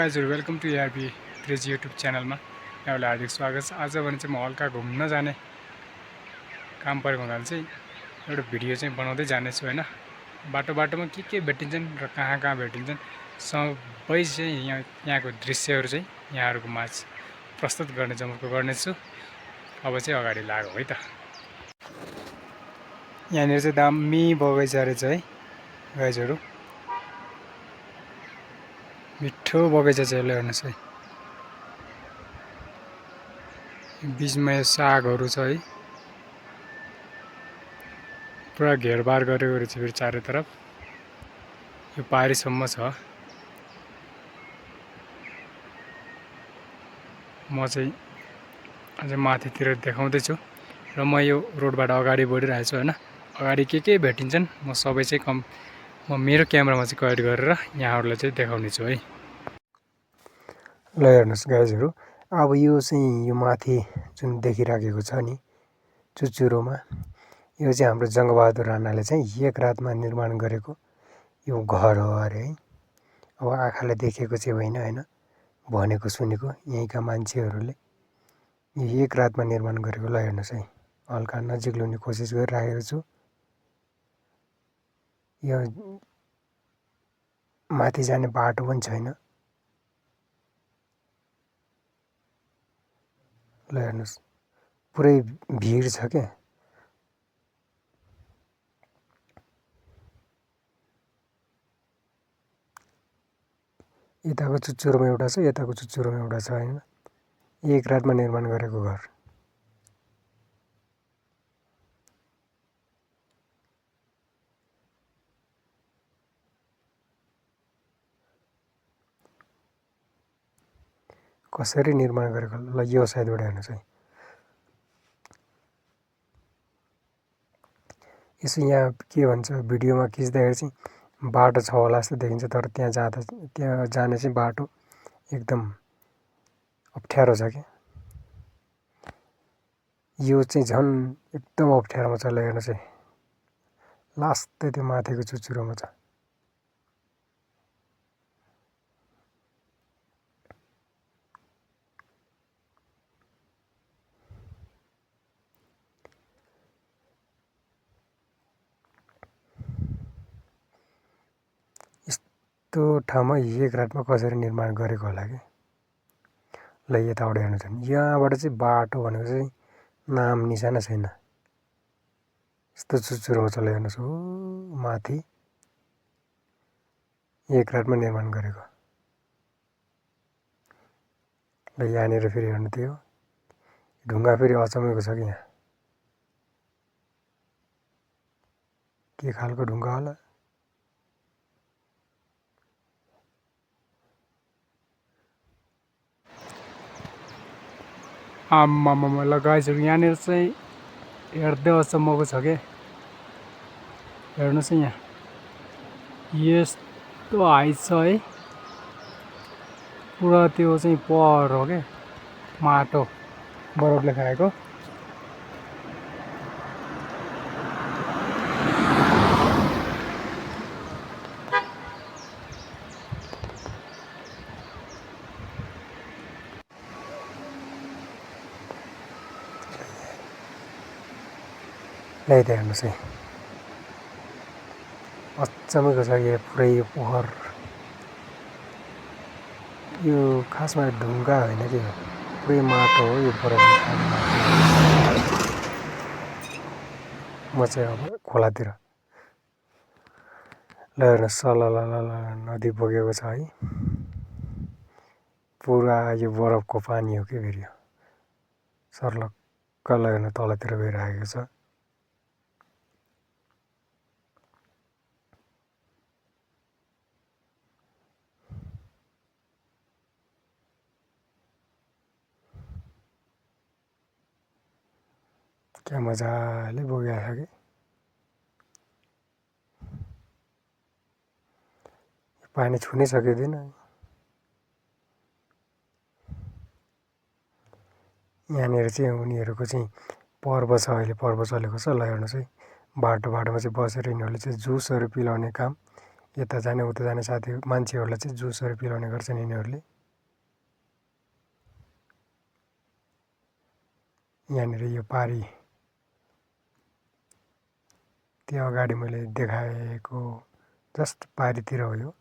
गाइजहरु welcome to ARB crazy YouTube च्यानलमा यहाँलाई हार्दिक स्वागत छ। आज भने चाहिँ म हल्का घुम्न जाने काम परेको हुनाले चाहिँ एउटा भिडियो चाहिँ बनाउँदै जानेछु हैन। बाटोमा के भेटिन्छन् र कहाँ भेटिन्छन् सबै चाहिँ यहाँको दृश्यहरू चाहिँ यहाँहरुको माझ प्रस्तुत गर्ने जमर्को गर्नेछु। अब चाहिँ अगाडि लागौ है त। यहाँनिर चाहिँ दामी बगैँचा रहेछ है गाइजहरु, मिठो बगैँचा चाहिँ यसलाई हेर्नुस् है। बीचमा यो सागहरू छ है, पुरा घेरबार गरेको रहेछ फेरि चारैतर्फ। यो पारीसम्म छ। म चाहिँ अझै माथितिर देखाउँदैछु र म यो रोडबाट अगाडि बढिरहेको छु हैन। अगाडि के भेटिन्छन् म सबै चाहिँ म मेरो क्यामेरामा चाहिँ कैद गरेर यहाँहरुलाई चाहिँ देखाउने छु है। ल हेर्नुस् गाइजहरु, अब यो चाहिँ यो माथि जुन देखिराखेको छ नि चुचुरोमा, यो चाहिँ हाम्रो जङ्गबहादुर राणाले चाहिँ एक रातमा निर्माण गरेको यो घर हो अरे है। अब आँखाले देखेको चाहिँ होइन हैन, भनेको सुनेको यहीँका मान्छेहरूले यो एक रातमा निर्माण गरेको। ल हेर्नुस् है, हल्का नजिक ल्याउने कोसिस गरिराखेको छु। यो माथि जाने बाटो पनि छैन। ल हेर्नुस्, पुरै भिड छ के। यताको चुचुरोमा एउटा छ, यताको चुचुरोमा एउटा छ हैन। एक रातमा निर्माण गरेको घर। कसरी निर्माण गरेको? ल यो साइडबाट हेर्नुस् है। यसो यहाँ के भन्छ, भिडियोमा खिच्दाखेरि चाहिँ बाटो छ होला जस्तो देखिन्छ, तर त्यहाँ जाने चाहिँ बाटो एकदम अप्ठ्यारो छ के। यो चाहिँ झन् एकदम अप्ठ्यारोमा छ। ल हेर्नुस् है, लास्टै त्यो माथिको चुचुरोमा छ। यस्तो ठाउँमा एक रातमा कसरी निर्माण गरेको होला कि। ल यताबाट हेर्नुहोस्, यहाँबाट चाहिँ बाटो भनेको चाहिँ नाम निशाना छैन। यस्तो चुचुरोमा छ। ल हेर्नुहोस्, हो माथि एक रातमा निर्माण गरेको। ल यहाँनिर फेरि हेर्नु, त्यो ढुङ्गा फेरि अचम्मको छ कि यहाँ। के खालको ढुङ्गा होला? आम्मामा, ल गाइजहरु, यहाँनिर चाहिँ हेर्दै अचम्मको छ के। हेर्नुहोस् है, यहाँ यस्तो हाइट छ है, पुरा त्यो चाहिँ पहाड हो के, माटो बरफले खाएको। ल्याइदिए हेर्नुहोस् है, अचम्मको छ यो पुरै यो पोखर। यो खासमा ढुङ्गा होइन कि, पुरै माटो हो यो बरफले खाएको माटो। म चाहिँ अब खोलातिर। ल हेर्नुहोस्, सललल नदी बगेको छ है। पुरा यो बरफको पानी हो कि फेरि, सर्लक्क ल हेर्नु तलतिर गइरहेको छ। क्या मजाले बगिरहेको छ कि। पानी छुनै सकिँदैन। यहाँनिर चाहिँ उनीहरूको चाहिँ पर्व छ, अहिले पर्व चलेको छ। ल हेर्नुहोस् है, बाटोमा चाहिँ बसेर यिनीहरूले चाहिँ जुसहरू पिलाउने काम, यता जाने उता जाने साथी मान्छेहरूलाई चाहिँ जुसहरू पिलाउने गर्छन् यिनीहरूले। यहाँनिर यो पारी त्यो अगाडि मैले देखाएको जस्ट पारीतिर हो यो।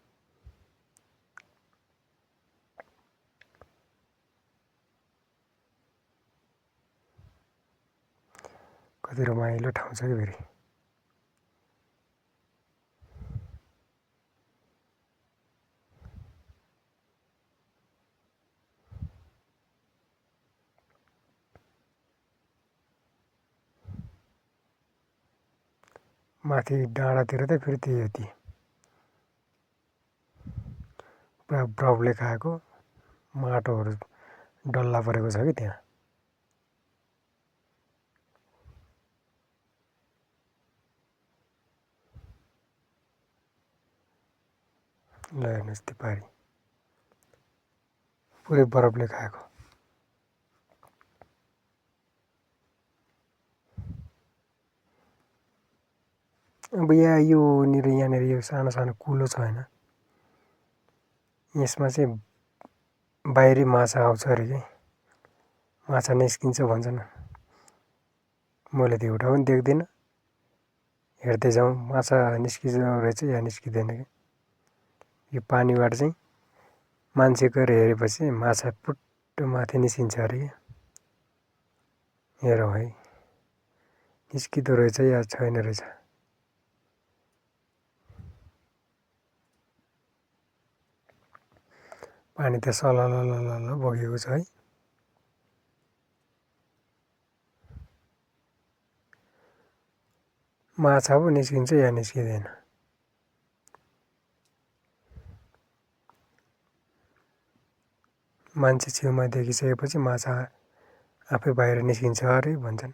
कति रमाइलो ठाउँ छ कि फेरि। माथि डाँडातिर त फेरि त्यही हो, ती पुरा बरफले खाएको माटोहरू डल्ला परेको छ कि त्यहाँ। ल हेर्नुहोस् त्यो पारी पुरै बरफले खाएको। अब यहाँनिर यो सानो सानो कुलो छ होइन, यसमा चाहिँ बाहिरी माछा आउँछ अरे कि, माछा निस्किन्छ भन्छन्। मैले त्यो एउटा पनि देख्दिनँ, हेर्दै जाउँ माछा निस्किन्छ रहेछ या निस्किँदैन कि। यो पानीबाट चाहिँ मान्छे गएर हेरेपछि माछा पुट्ट माथि निस्किन्छ अरे कि। हेरौँ है निस्किँदो रहेछ या छैन रहेछ। पानी त सलललल बगेको छ है। माछा पो निस्किन्छ या निस्किँदैन। मान्छे छेउमा देखिसकेपछि माछा आफै बाहिर निस्किन्छ अरे भन्छन्।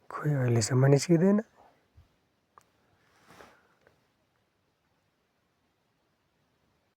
खोइ अहिलेसम्म निस्किँदैन।